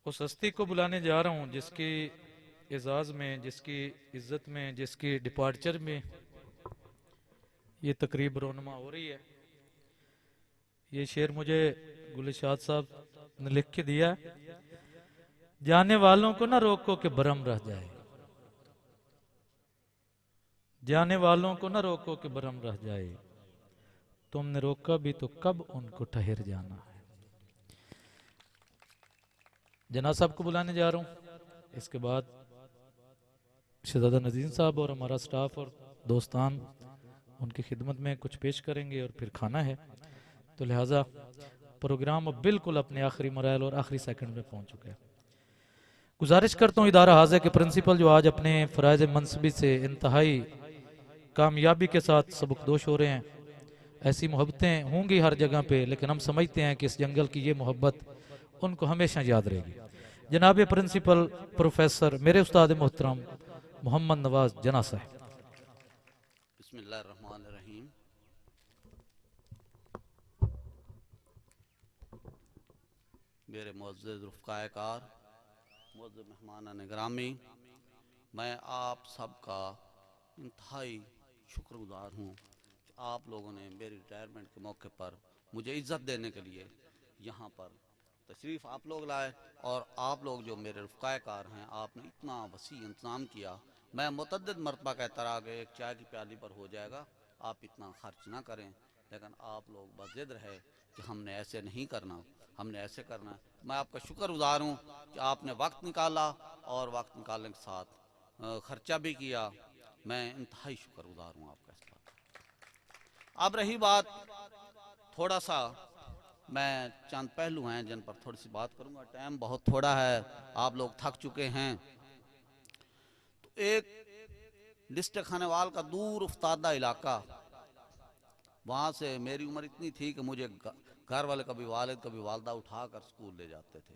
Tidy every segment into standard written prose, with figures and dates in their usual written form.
اس ہستی کو بلانے جا رہا ہوں جس کی اعزاز میں، جس کی عزت میں، جس کی ڈپارچر میں یہ تقریب رونما ہو رہی ہے۔ یہ شعر مجھے گل شاد صاحب نے لکھ کے دیا ہے۔ جانے والوں کو نہ روکو کہ برہم رہ جائے، جانے والوں کو نہ روکو کہ برہم رہ جائے، تم نے روکا بھی تو کب ان کو ٹھہر جانا ہے۔ جناز صاحب کو بلانے جا رہا ہوں، اس کے بعد شہزادہ نذیر صاحب اور ہمارا سٹاف اور دوستان ان کی خدمت میں کچھ پیش کریں گے اور پھر کھانا ہے، تو لہٰذا پروگرام اب بالکل اپنے آخری مراحل اور آخری سیکنڈ میں پہنچ چکا ہے۔ گزارش کرتا ہوں ادارہ حاضر کے پرنسپل جو آج اپنے فرائض منصبی سے انتہائی کامیابی کے ساتھ سبکدوش ہو رہے ہیں، ایسی محبتیں ہوں گی ہر جگہ پہ، لیکن ہم سمجھتے ہیں کہ اس جنگل کی یہ محبت ان کو ہمیشہ یاد رہے گی۔ جناب پرنسپل پروفیسر میرے استاد محترم محمد نواز جناح صاحب۔ بسم اللہ الرحمن الرحیم۔ میرے معزز رفقائے کار، معزز مہمانان گرامی، میں آپ سب کا انتہائی شکر گزار ہوں کہ آپ لوگوں نے میری ریٹائرمنٹ کے موقع پر مجھے عزت دینے کے لیے یہاں پر تشریف آپ لوگ لائے، اور آپ لوگ جو میرے رفقائے کار ہیں، آپ نے اتنا وسیع انتظام کیا۔ میں متعدد مرتبہ کہتا رہا کہ ایک چائے کی پیالی پر ہو جائے گا، آپ اتنا خرچ نہ کریں، لیکن آپ لوگ بضد رہے کہ ہم نے ایسے نہیں کرنا، ہم نے ایسے کرنا ہے۔ میں آپ کا شکر گزار ہوں کہ آپ نے وقت نکالا، اور وقت نکالنے کے ساتھ خرچہ بھی کیا۔ میں انتہائی شکر گزار ہوں آپ کا اس بات۔ اب رہی بات، تھوڑا سا میں چند پہلو ہیں جن پر تھوڑی سی بات کروں گا، ٹائم بہت تھوڑا ہے، آپ لوگ تھک چکے ہیں۔ تو ایک ڈسٹرکٹ خانیوال کا دور افتادہ علاقہ، وہاں سے میری عمر اتنی تھی کہ مجھے گھر والے کبھی والد کبھی والدہ اٹھا کر سکول لے جاتے تھے،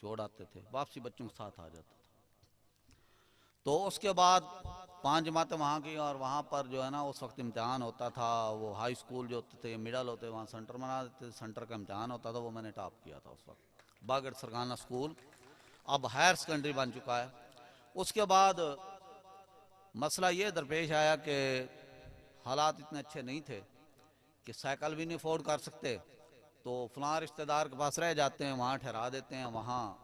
چھوڑ آتے تھے، واپسی بچوں کے ساتھ آ جاتا تھا۔ تو اس کے بعد 5 جماعتیں وہاں کی، اور وہاں پر جو ہے نا اس وقت امتحان ہوتا تھا، وہ ہائی سکول جو ہوتے تھے، مڈل ہوتے، وہاں سنٹر بنا دیتے تھے، سنٹر کا امتحان ہوتا تھا، وہ میں نے ٹاپ کیا تھا اس وقت۔ باگڑ سرگانہ سکول اب ہائر سیکنڈری بن چکا ہے۔ اس کے بعد مسئلہ یہ درپیش آیا کہ حالات اتنے اچھے نہیں تھے کہ سائیکل بھی نہیں افورڈ کر سکتے، تو فلاں رشتہ دار کے پاس رہ جاتے ہیں، وہاں ٹھہرا دیتے ہیں، وہاں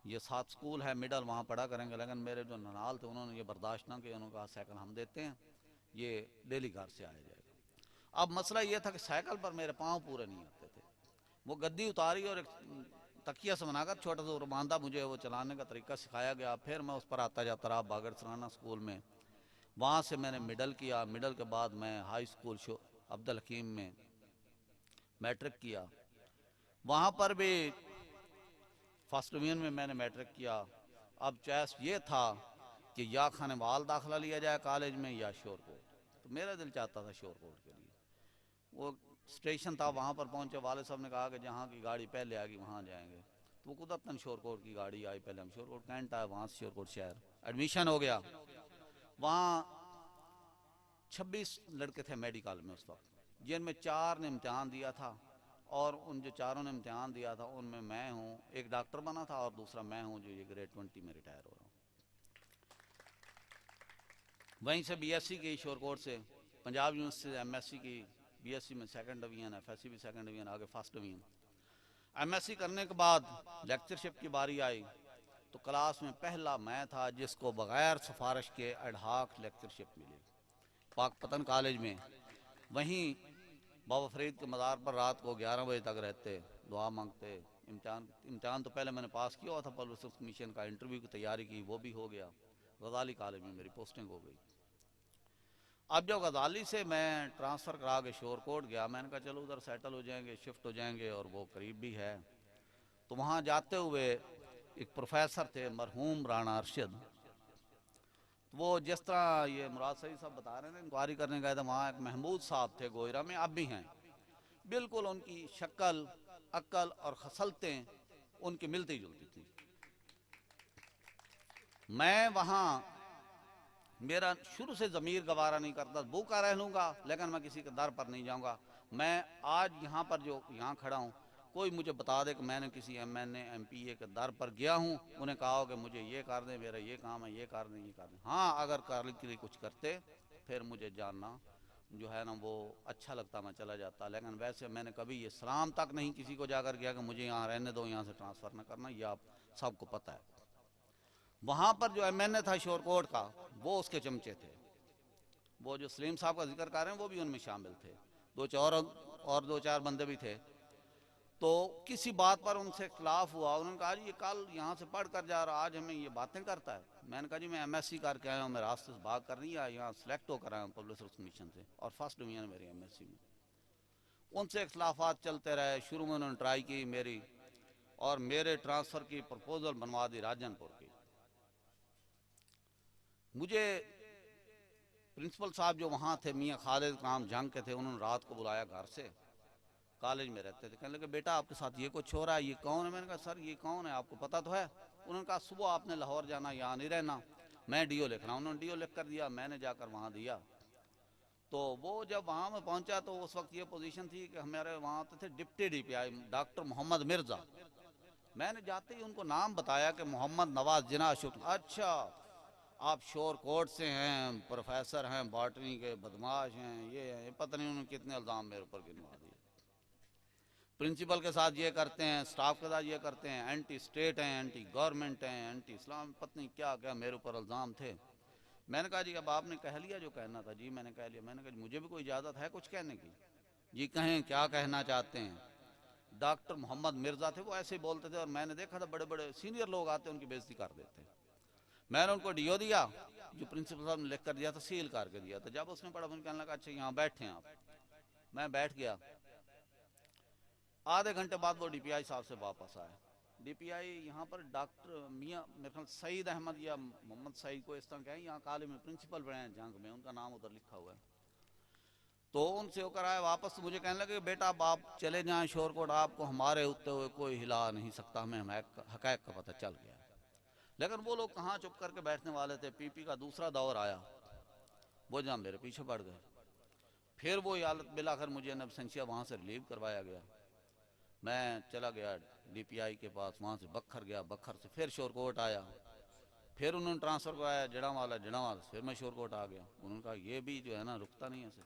یہ 7 سکول ہے مڈل، وہاں پڑھا کریں گے۔ لیکن میرے جو ننال تھے انہوں نے یہ برداشت نہ کیا، انہوں نے کہا سائیکل ہم دیتے ہیں، یہ ڈیلی گھر سے آیا جائے گا۔ اب مسئلہ یہ تھا کہ سائیکل پر میرے پاؤں پورے نہیں آتے تھے، وہ گدی اتاری اور ایک تکیہ سے بنا کر چھوٹا سا روماندہ مجھے وہ چلانے کا طریقہ سکھایا گیا، پھر میں اس پر آتا جاتا رہا باگڑ سرانہ سکول میں۔ وہاں سے میں نے مڈل کیا، مڈل کے بعد میں ہائی سکول عبدالحکیم میں میٹرک کیا، وہاں پر بھی فرسٹ ڈویژن میں نے میٹرک کیا۔ اب چوائس یہ تھا کہ یا خانیوال داخلہ لیا جائے کالج میں یا شور کوٹ، تو میرا دل چاہتا تھا شور کوٹ کے لیے۔ وہ اسٹیشن تھا، وہاں پر پہنچے، والد صاحب نے کہا کہ جہاں کی گاڑی پہلے آئے گی وہاں جائیں گے، تو وہ قدرتاً شور کوٹ کی گاڑی آئی، پہلے ہم شور کوٹ کینٹ آئے، وہاں سے شور کوٹ شہر ایڈمیشن ہو گیا۔ وہاں 26 لڑکے تھے میڈیکل میں اس وقت، جن میں 4 نے امتحان دیا تھا، اور ان جو 4 نے امتحان دیا تھا ان میں ہوں، ایک ڈاکٹر بنا تھا اور دوسرا میں ہوں جو یہ گریڈ 20 میں ریٹائر ہو رہا ہوں۔ وہیں سے بی ایس سی کی شور کوٹ سے، پنجاب یونیورسٹی سے ایم ایس سی کی، بی ایس سی میں 2nd division, F S C بھی 2nd ڈویژن، آگے 1st division. M S C کرنے کے بعد لیکچرشپ کی باری آئی، تو کلاس میں پہلا میں تھا جس کو بغیر سفارش کے ایڈ ہاک لیکچرشپ ملی، پاک پتن کالج میں۔ وہیں بابا فرید کے مزار پر رات کو 11 بجے تک رہتے، دعا مانگتے، امتحان تو پہلے میں نے پاس کیا ہوا تھا، پبلک سروس کمیشن کا انٹرویو کی تیاری کی، وہ بھی ہو گیا، غزالی کالج میں میری پوسٹنگ ہو گئی۔ اب جب غزالی سے میں ٹرانسفر کرا کے شور کوٹ گیا، میں نے کہا چلو ادھر سیٹل ہو جائیں گے، شفٹ ہو جائیں گے، اور وہ قریب بھی ہے۔ تو وہاں جاتے ہوئے ایک پروفیسر تھے مرحوم رانا ارشد، وہ جس طرح یہ مراد سعید صاحب بتا رہے ہیں، انکوائری کرنے گئے تھے، وہاں ایک محمود صاحب تھے گوئرہ میں، اب بھی ہیں، بالکل ان کی شکل، عقل اور خصلتیں ان کی ملتی جلتی تھی۔ میں وہاں، میرا شروع سے ضمیر گوارا نہیں کرتا، بھوکا رہ لوں گا لیکن میں کسی کے در پر نہیں جاؤں گا۔ میں آج یہاں پر جو یہاں کھڑا ہوں، کوئی مجھے بتا دے کہ میں نے کسی M N A M P A کے در پر گیا ہوں، انہیں کہا ہو کہ مجھے یہ کر دیں، میرا یہ کام ہے، یہ کر دیں، یہ کر دیں. ہاں اگر کر کے لیے کچھ کرتے پھر مجھے جاننا جو ہے نا وہ اچھا لگتا، میں چلا جاتا. لیکن ویسے میں نے کبھی یہ سلام تک نہیں کسی کو جا کر کیا کہ مجھے یہاں رہنے دو، یہاں سے ٹرانسفر نہ کرنا. یہ آپ سب کو پتہ ہے. وہاں پر جو ایم این اے تھا شور کوٹ کا، وہ اس کے چمچے تھے. وہ جو سلیم صاحب کا ذکر کر رہے ہیں وہ بھی ان میں شامل تھے، دو چار بندے بھی تھے. تو کسی بات پر ان سے اختلاف ہوا، انہوں نے کہا جی یہ کل یہاں سے پڑھ کر جا رہا، آج ہمیں یہ باتیں کرتا ہے. میں نے کہا جی میں ایم ایس سی کر کے آیا ہوں، میں راستے سے بھاگ کر نہیں آیا، یہاں سلیکٹ ہو کر آیا ہوں پبلک سروس کمیشن سے، اور فرسٹ ڈویژن ہے میری ایم ایس سی میں. ان سے اختلافات چلتے رہے. شروع میں انہوں نے ٹرائی کی میری اور میرے ٹرانسفر کی پرپوزل بنوا دی راجن پور کی. مجھے پرنسپل صاحب جو وہاں تھے میاں خالد رام جنگ کے تھے، انہوں نے رات کو بلایا گھر سے، کالج میں رہتے تھے. کہنے لگے بیٹا آپ کے ساتھ یہ کچھ ہو رہا ہے، یہ کون ہے؟ میں نے کہا سر یہ کون ہے، آپ کو پتہ تو ہے؟ انہوں نے کہا صبح آپ نے لاہور جانا، یہاں نہیں رہنا، میں ڈی او لکھ رہا ہوں. انہوں نے ڈی او لکھ کر دیا، میں نے جا کر وہاں دیا. تو وہ جب وہاں میں پہنچا تو اس وقت یہ پوزیشن تھی کہ ہمارے وہاں آتے تھے ڈپٹی ڈی پی آئی ڈاکٹر محمد مرزا. میں نے جاتے ہی ان کو نام بتایا کہ محمد نواز جناح شکر. اچھا آپ شور کوٹ سے ہیں، پروفیسر ہیں، باٹنی کے بدماش ہیں، یہ ہیں، پتہ نہیں انہوں نے کتنے الزام میرے اوپر گنوا دیے. پرنسپل کے ساتھ یہ کرتے ہیں، سٹاف کے ساتھ یہ کرتے ہیں، اینٹی اسٹیٹ ہیں، اینٹی گورنمنٹ ہیں، اینٹی اسلام، پتہ نہیں کیا کیا میرے اوپر الزام تھے. میں نے کہا جی اب آپ نے کہہ لیا جو کہنا تھا. جی میں نے کہہ لیا. میں نے کہا جی مجھے بھی کوئی اجازت ہے کچھ کہنے کی؟ جی کہیں کیا کہنا چاہتے ہیں. ڈاکٹر محمد مرزا تھے، وہ ایسے ہی بولتے تھے، اور میں نے دیکھا تھا بڑے بڑے سینئر لوگ آتے ان کی بےزتی کر دیتے. میں نے ان کو ڈی او دیا جو پرنسپل صاحب نے لکھ کر دیا تھا، سیل کر کے دیا تھا. جب اس نے پڑھا مجھے کہنے لگا اچھا یہاں بیٹھے ہیں آپ. میں بیٹھ گیا. آدھے گھنٹے بعد وہ ڈی پی آئی صاحب سے واپس آئے. ڈی پی آئی یہاں پر ڈاکٹر میاں میرے خیال سعید احمد یا محمد سعید کو اس طرح کہیں، یہاں کالج میں پرنسپل بنے ہیں جنگ میں، ان کا نام ادھر لکھا ہوا ہے. تو ان سے ہو کر آئے واپس. تو مجھے کہنے لگے بیٹا اب آپ چلے جائیں شور کوٹ، آپ کو ہمارے ہوتے ہوئے کوئی ہلا نہیں سکتا، ہمیں حقائق کا پتہ چل گیا. لیکن وہ لوگ کہاں چپ کر کے بیٹھنے والے تھے. پی پی کا دوسرا دور آیا، وہ جہاں میرے پیچھے پڑ گئے. پھر وہی حالت، بالآخر مجھے نبسنشیا وہاں سے ریلیو کروایا گیا. میں چلا گیا ڈی پی آئی کے پاس، وہاں سے بکھر گیا، بکھر سے پھر شور کوٹ آیا. پھر انہوں نے ٹرانسفر کرایا جڑاں والا، پھر میں شور کوٹ آ گیا. انہوں نے کہا یہ بھی جو ہے نا رکتا نہیں ایسے.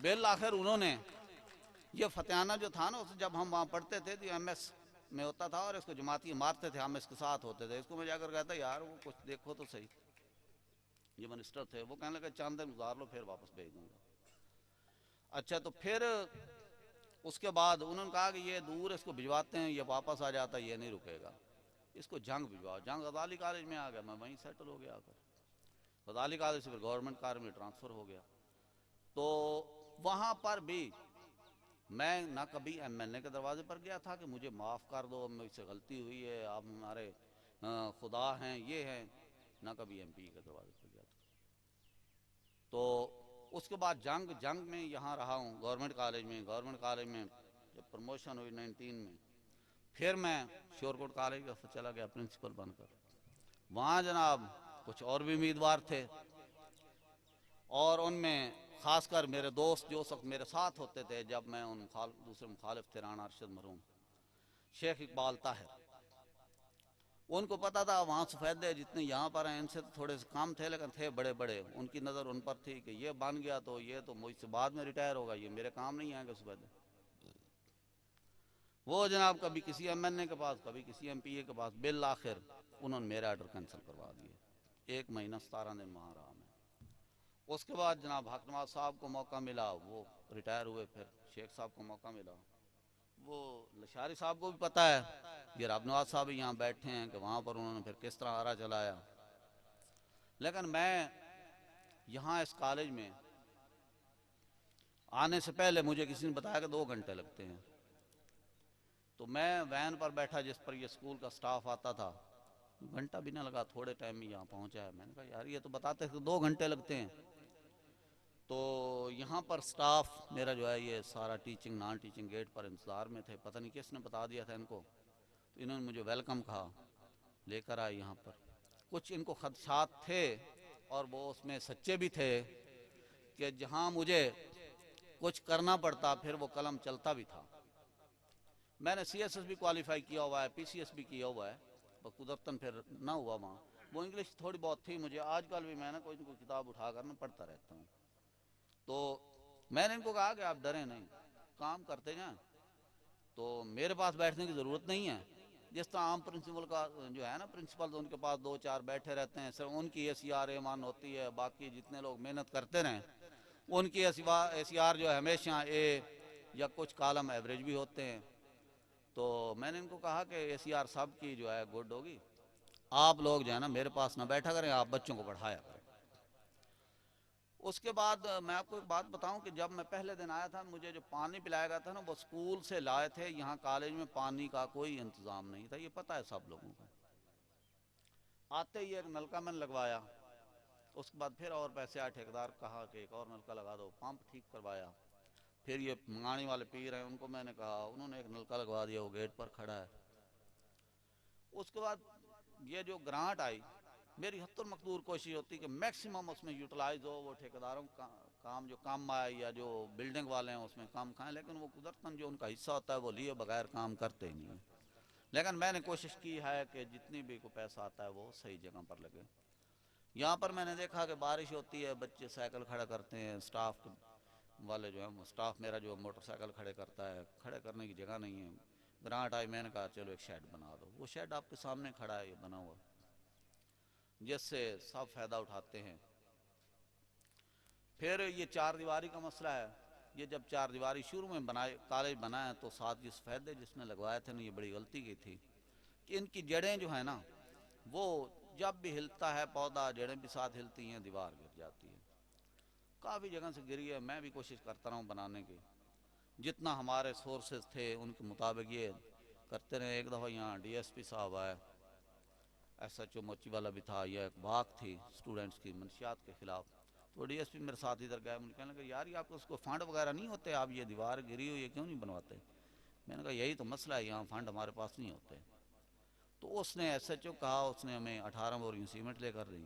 بالآخر انہوں نے یہ فتحانہ جو تھا نا، جب ہم وہاں پڑھتے تھے تو ایم ایس میں ہوتا تھا اور اس کو جماعتی مارتے تھے، ہم اس کے ساتھ ہوتے تھے. اس کو میں جا کر کہتا یار وہ کچھ دیکھو تو صحیح. یہ منسٹر تھے، وہ کہنے لگے چاند دن گزار لو پھر واپس بھیج دوں گا. اچھا تو پھر اس کے بعد انہوں نے کہا کہ یہ دور اس کو بھجواتے ہیں، یہ واپس آ جاتا ہے، یہ نہیں رکے گا، اس کو جنگ بھجواؤ. جنگ غزالی کالج میں آ گیا، میں وہیں سیٹل ہو گیا. آ کر غزالی کالج سے پھر گورنمنٹ کالج میں ٹرانسفر ہو گیا. تو وہاں پر بھی میں نہ کبھی ایم این اے کے دروازے پر گیا تھا کہ مجھے معاف کر دو، مجھ سے غلطی ہوئی ہے، آپ ہمارے خدا ہیں، یہ ہیں. نہ کبھی ایم پی کے دروازے پر گیا تھا. تو اس کے بعد جنگ میں یہاں رہا ہوں گورنمنٹ کالج میں. جب پروموشن ہوئی 19 میں، پھر میں شور کوٹ کالج کا چلا گیا پرنسپل بن کر. وہاں جناب کچھ اور بھی امیدوار تھے، اور ان میں خاص کر میرے دوست جو اس وقت میرے ساتھ ہوتے تھے جب میں ان دوسرے مخالف تھے، رانا ارشد مرحوم، شیخ اقبال طاہر. ان کو پتا تھا وہاں سفیدے جتنے یہاں پر ہیں ان سے تھوڑے سے کم تھے، لیکن تھے بڑے بڑے. ان کی نظر ان پر تھی کہ یہ بن گیا تو یہ تو مجھ سے بعد میں ریٹائر ہوگا، یہ میرے کام نہیں آئے گا سفیدے. وہ جناب کبھی کسی ایم این اے کے پاس، کبھی کسی ایم پی اے کے پاس. بالآخر انہوں نے میرا آرڈر کینسل کروا دیے. 1 مہینہ 17 دن وہاں رہا میں. اس کے بعد جناب حق نواز صاحب کو موقع ملا، وہ ریٹائر ہوئے. پھر شیخ صاحب کو موقع ملا. وہ لشاری صاحب کو بھی پتہ ہے، یہ رب نواز صاحب یہاں بیٹھے ہیں کہ وہاں پر انہوں نے پھر کس طرح آرا چلایا. لیکن میں یہاں اس کالج میں آنے سے پہلے مجھے کسی نے بتایا کہ 2 گھنٹے لگتے ہیں. تو میں وین پر بیٹھا جس پر یہ سکول کا سٹاف آتا تھا، گھنٹہ بھی نہ لگا، تھوڑے ٹائم میں یہاں پہنچا ہے. میں نے کہا یار یہ تو بتاتے تھے 2 گھنٹے لگتے ہیں. تو یہاں پر سٹاف میرا جو ہے یہ سارا ٹیچنگ نان ٹیچنگ گیٹ پر انتظار میں تھے. پتہ نہیں کس نے بتا دیا تھا ان کو. تو انہوں نے مجھے ویلکم کہا، لے کر آئے یہاں پر. کچھ ان کو خدشات تھے اور وہ اس میں سچے بھی تھے کہ جہاں مجھے کچھ کرنا پڑتا پھر وہ قلم چلتا بھی تھا. میں نے سی ایس ایس بھی کوالیفائی کیا ہوا ہے, پی سی ایس بھی کیا ہوا ہے, قدرتاً پھر نہ ہوا وہاں. وہ انگلش تھوڑی بہت تھی مجھے, آج کل بھی میں نے کوئی نہ کوئی کتاب اٹھا کر میں پڑھتا رہتا ہوں. تو میں نے ان کو کہا کہ آپ ڈریں نہیں, کام کرتے جائیں. تو میرے پاس بیٹھنے کی ضرورت نہیں ہے. جس طرح عام پرنسپل کا جو ہے نا, پرنسپل ان کے پاس 2-4 بیٹھے رہتے ہیں, صرف ان کی ACR ایمان ہوتی ہے, باقی جتنے لوگ محنت کرتے رہیں ان کی ACR جو ہے ہمیشہ A یا کچھ کالم ایوریج بھی ہوتے ہیں. تو میں نے ان کو کہا کہ ACR سب کی جو ہے گڈ ہوگی, آپ لوگ جو ہے نا میرے پاس نہ بیٹھا کریں, آپ بچوں کو پڑھایا کریں. اس کے بعد میں آپ کو ایک بات بتاؤں کہ جب میں پہلے دن آیا تھا, مجھے جو پانی پلایا گیا تھا نا وہ اسکول سے لائے تھے. یہاں کالج میں پانی کا کوئی انتظام نہیں تھا, یہ پتہ ہے سب لوگوں کو. آتے ہی ایک نلکا میں نے لگوایا, اس کے بعد پھر اور پیسے آئے, ٹھیکیدار کہا کہ ایک اور نلکا لگا دو, پمپ ٹھیک کروایا. پھر یہ منگانی والے پی رہے ہیں, ان کو میں نے کہا, انہوں نے ایک نلکا لگوا دیا, وہ گیٹ پر کھڑا ہے. اس کے بعد یہ جو گرانٹ آئی, میری حتی المقدور کوشش ہوتی کہ میکسیمم اس میں یوٹیلائز ہو, وہ ٹھیکیداروں کا کام جو کم آئے یا جو بلڈنگ والے ہیں اس میں کام کھائیں, لیکن وہ قدرتاً جو ان کا حصہ ہوتا ہے وہ لیے بغیر کام کرتے ہی نہیں ہیں. لیکن میں نے کوشش کی ہے کہ جتنی بھی کوئی پیسہ آتا ہے وہ صحیح جگہ پر لگے. یہاں پر میں نے دیکھا کہ بارش ہوتی ہے, بچے سائیکل کھڑا کرتے ہیں, اسٹاف والے جو ہیں, اسٹاف میرا جو موٹر سائیکل کھڑے کرتا ہے, کھڑے کرنے کی جگہ نہیں ہے. گرانٹ آئی, میں نے کہا چلو ایک شیڈ بنا دو. وہ شیڈ آپ کے سامنے کھڑا ہے, یہ بنا ہوا, جس سے سب فائدہ اٹھاتے ہیں. پھر یہ 4 دیواری کا مسئلہ ہے. یہ جب 4 دیواری شروع میں بنائے, کالج بنایا, تو ساتھ یہ سفیدے جس نے لگوائے تھے نا, یہ بڑی غلطی کی تھی کہ ان کی جڑیں جو ہیں نا, وہ جب بھی ہلتا ہے پودا, جڑیں بھی ساتھ ہلتی ہیں, دیوار گر جاتی ہے. کافی جگہ سے گری ہے, میں بھی کوشش کرتا رہا ہوں بنانے کی, جتنا ہمارے سورسز تھے ان کے مطابق یہ کرتے رہے. ایک دفعہ یہاں DSP صاحب آئے, SHO موچی والا بھی تھا, یہ ایک واک تھی اسٹوڈنٹس کی منشیات کے خلاف. تو DSP میرے ساتھ ادھر گئے, مجھے کہنے لگا, یار یہ آپ کو اس کو فنڈ وغیرہ نہیں ہوتے, آپ یہ دیوار گری ہوئی ہے کیوں نہیں بنواتے؟ میں نے کہا یہی تو مسئلہ ہے, یہاں فنڈ ہمارے پاس نہیں ہوتے. تو اس نے SHO کہا, اس نے ہمیں 18 بوریاں سیمنٹ لے کر دی.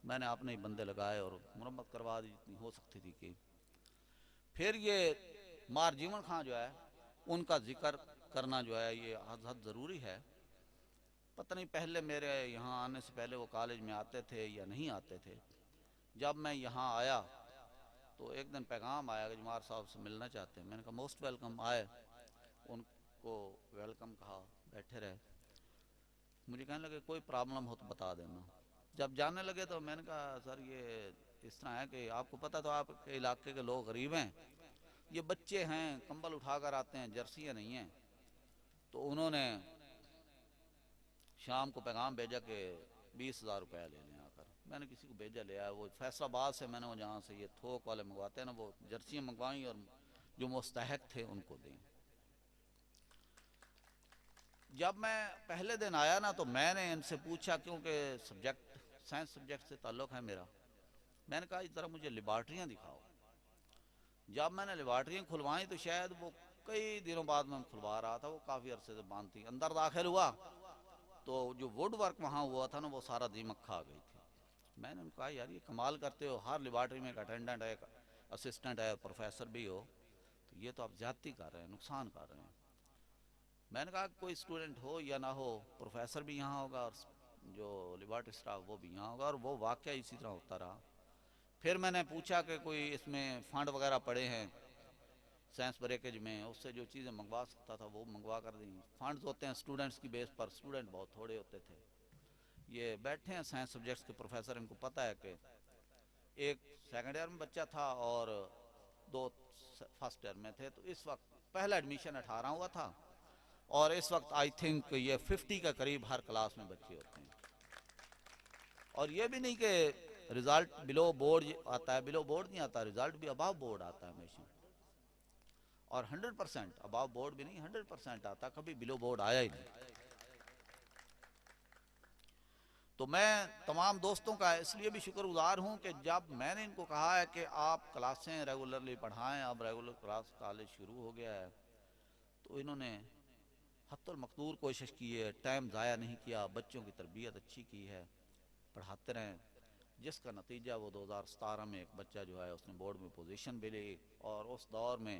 میں نے اپنے ہی بندے لگائے اور مرمت کروا دی جتنی ہو سکتی تھی کی. پھر یہ مار جیون خان جو ہے, ان کا ذکر کرنا جو ہے یہ حد ضروری ہے. پتہ نہیں پہلے میرے یہاں آنے سے پہلے وہ کالج میں آتے تھے یا نہیں آتے تھے. جب میں یہاں آیا تو ایک دن پیغام آیا کہ جمار صاحب سے ملنا چاہتے ہیں. میں نے کہا موسٹ ویلکم. آئے, ان کو ویلکم کہا, بیٹھے رہے. مجھے کہنے لگے کوئی پرابلم ہو تو بتا دینا. جب جانے لگے تو میں نے کہا سر یہ اس طرح ہے کہ آپ کو پتہ تو آپ کے علاقے کے لوگ غریب ہیں, یہ بچے ہیں کمبل اٹھا کر آتے ہیں, جرسیاں نہیں ہیں. تو انہوں نے شام کو پیغام بھیجا کہ 20,000 روپے لے لیں آ کر. میں نے کسی کو بھیجا, لے آیا. وہ فیصل آباد سے میں نے, وہ جہاں سے یہ تھوک والے منگواتے ہیں نا, وہ جرسیاں منگوائیں اور جو مستحق تھے ان کو دیں. جب میں پہلے دن آیا نا تو میں نے ان سے پوچھا, کیونکہ سبجیکٹ سائنس سبجیکٹ سے تعلق ہے میرا, میں نے کہا اس طرح مجھے لیبارٹریاں دکھاؤ. جب میں نے لیبارٹریاں کھلوائیں تو شاید وہ کئی دنوں بعد میں کھلوا رہا تھا, وہ کافی عرصے سے بند تھی. اندر داخل ہوا تو جو ووڈ ورک وہاں ہوا تھا نا, وہ سارا دیمک کھا گئی تھی. میں نے کہا یار یہ کمال کرتے ہو, ہر لیبارٹری میں ایک اٹینڈنٹ ہے, ایک اسسٹنٹ ہے, پروفیسر بھی ہو, تو یہ تو آپ زیادتی کر رہے ہیں, نقصان کر رہے ہیں. میں نے کہا کوئی اسٹوڈنٹ ہو یا نہ ہو, پروفیسر بھی یہاں ہوگا اور جو لیبارٹری اسٹاف وہ بھی یہاں ہوگا, اور وہ واقعہ اسی طرح ہوتا رہا. پھر میں نے پوچھا کہ کوئی اس میں فنڈ وغیرہ پڑے ہیں سائنس بریکیج میں, اس سے جو چیزیں منگوا سکتا تھا وہ منگوا کر دیں. فنڈز ہوتے ہیں اسٹوڈنٹس کی بیس پر, اسٹوڈنٹ بہت تھوڑے ہوتے تھے. یہ بیٹھے ہیں سائنس سبجیکٹس کے پروفیسر, ان کو پتہ ہے کہ ایک سیکنڈ ایئر میں بچہ تھا اور 2 فرسٹ ایئر میں تھے. تو اس وقت پہلا ایڈمیشن 18 ہوا تھا, اور اس وقت آئی تھنک یہ 50 کے قریب ہر کلاس میں بچے ہوتے ہیں. اور یہ بھی نہیں کہ رزلٹ بلو بورڈ آتا ہے, بلو بورڈ نہیں آتا, رزلٹ بھی اباو بورڈ آتا ہے ہمیشہ. اور 100% اباو بورڈ بھی نہیں, 100% آتا, کبھی بلو بورڈ آیا ہی نہیں. تو میں تمام دوستوں کا اس لیے بھی شکر گزار ہوں کہ جب میں نے ان کو کہا ہے کہ آپ کلاسیں ریگولرلی پڑھائیں, اب ریگولر کلاس کالج شروع ہو گیا ہے, تو انہوں نے حتی المقدور کوشش کی ہے, ٹائم ضائع نہیں کیا, بچوں کی تربیت اچھی کی ہے, پڑھاتے رہیں. جس کا نتیجہ وہ 2017 میں ایک بچہ جو ہے اس نے بورڈ میں پوزیشن بھی لی, اور اس دور میں